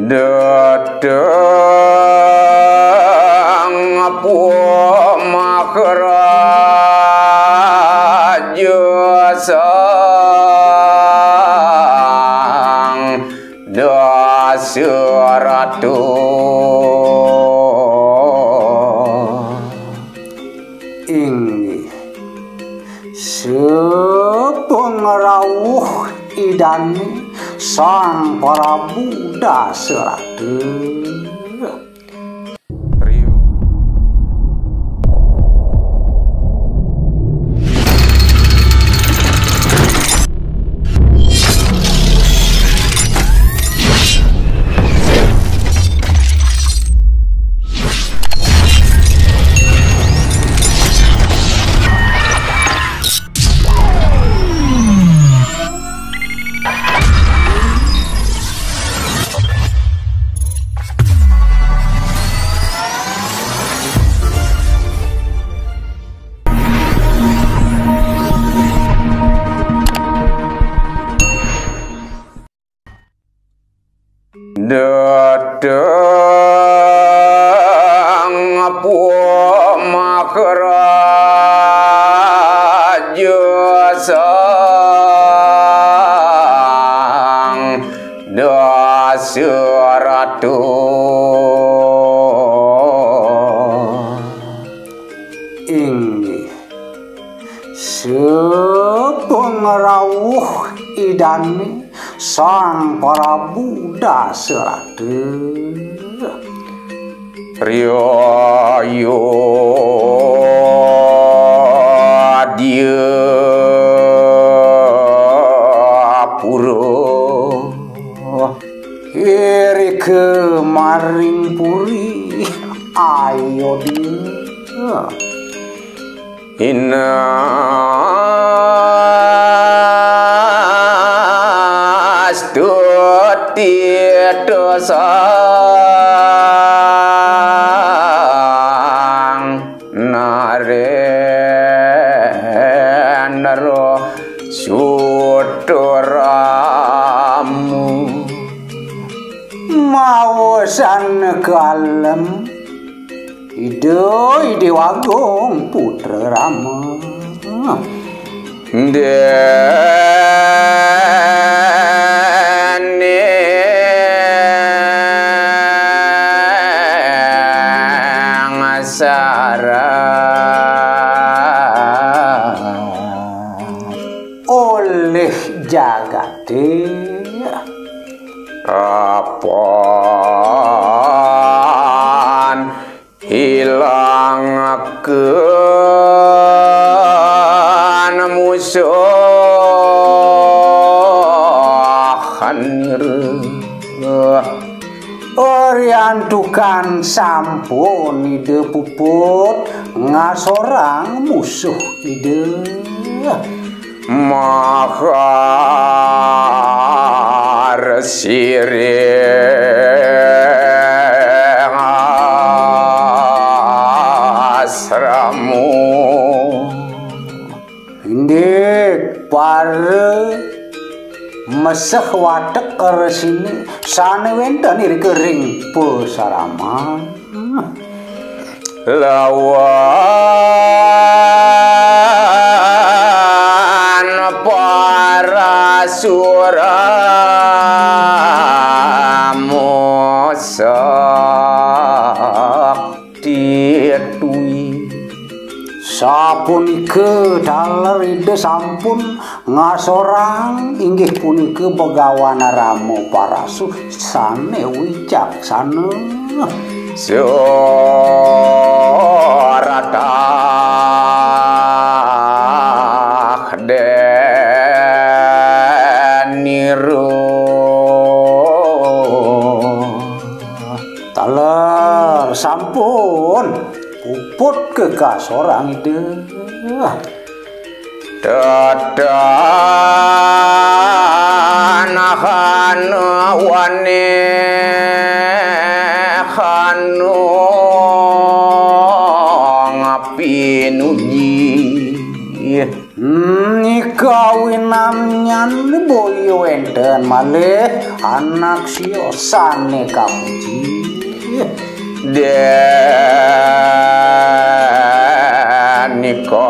Datang Pumakaraja Sang Dasaratu inggih sepengerawuh idane Sang Prabu Dasaratu. Datang Pumakaraja Sang Dasaratu inggih sepengerawuh idane Sang Prabu Dasaratu. Riyo dia puro Iri kemaring puri ayo dia Inna astuti dosang narenaro suturamu mawasan kalem ide wagung putra Rama oleh jagate apaan hilang ke musuhan oriantukan sampun ide puput ngasorang musuh ide mahar sireng asramu indik pare meseh watek resini sane wenten iri kering pusarama lawan para suramu sakti tui sapunike daler ide sampun ngasorang inggih punike begawan Rama Parasu sane wicaksana surata deniru taler sampun puput ke kasorang ide dadanahan wane khanu ngapinuji kawinan nyan boyo enten malih anak sio sane kapuji nikang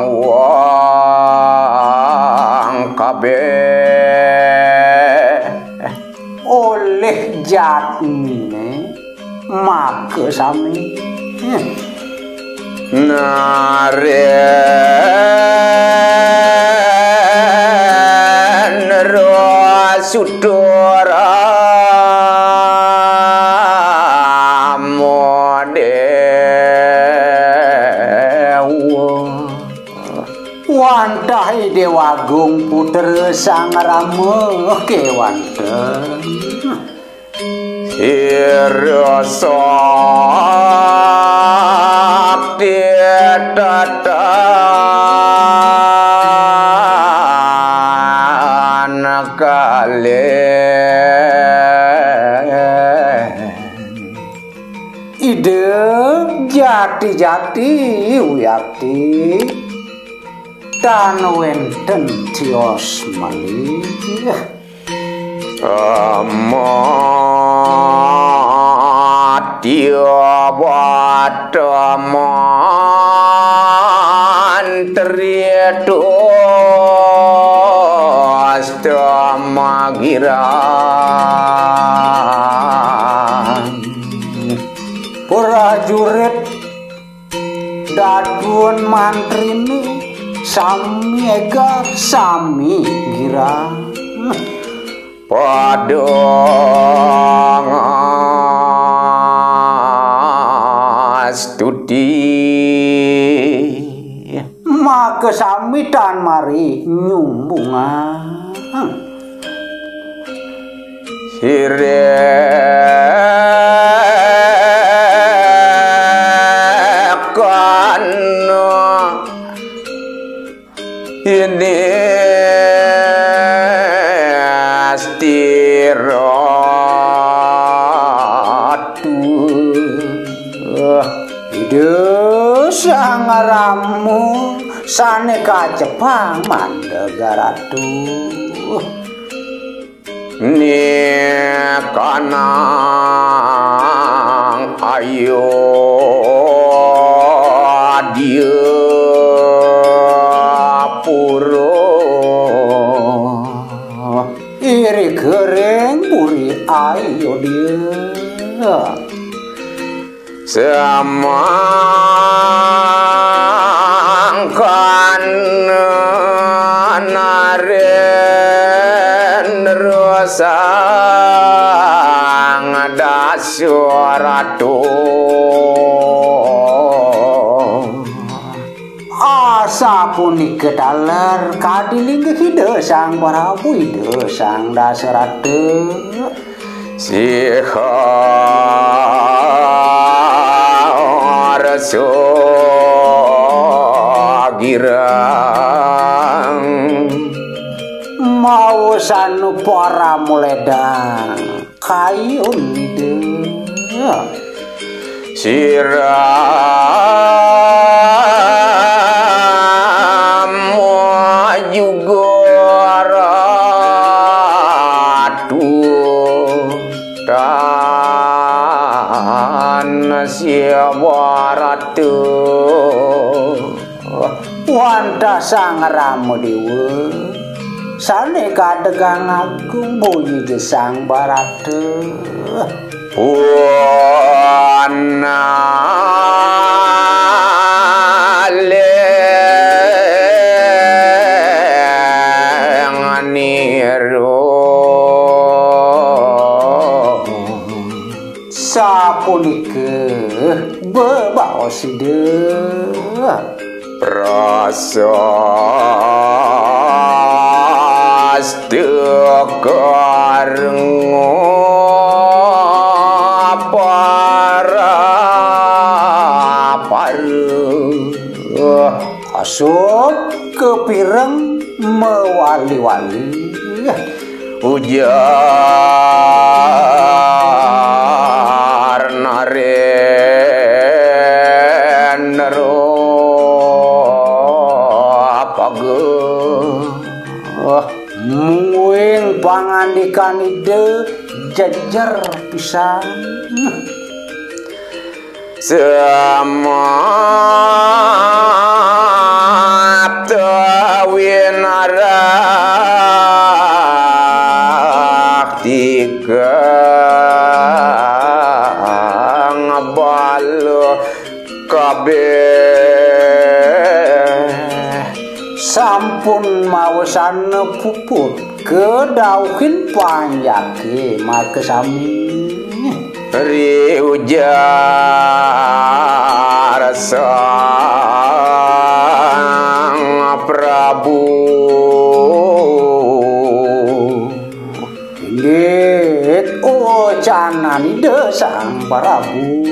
wong kabeh oleh jatmine make sami naren sudara Wantah Dewagung puter sang rama kewanten hirasa tatan ide jati-jati uyakti dan wenten tios malih amatya wataman triados tamagirang prajurit dadun mantrini sami ega sami girang padang studi maka sami tan mari nyumbungan sirekan ini astiratu ide sang ramu sane kacepang mandegaratu ni kanang ayo dia puro iri kering puri ayo dia semangkan naren rusang dasyaratu asa punika daler kadiling hide sang Prabu hide sang Dasarata siharaso girang mau sanu para muledang kayun hide siram juga ratu dan siapa ratu wanta sang ramu dewa sane kadegang agung bunyi gesang barate Puana lenganiro sapunike bebaos ide prasastikarngo asup kepireng mewali-wali ujar narenero apage muing pangan kan ide jajar pisan. Semat winarak tiga ngabalo kabeh Sampun mawesan puput kedauhin panjake make sami. Riujar sang Prabu Inggit ocanan ide sang Prabu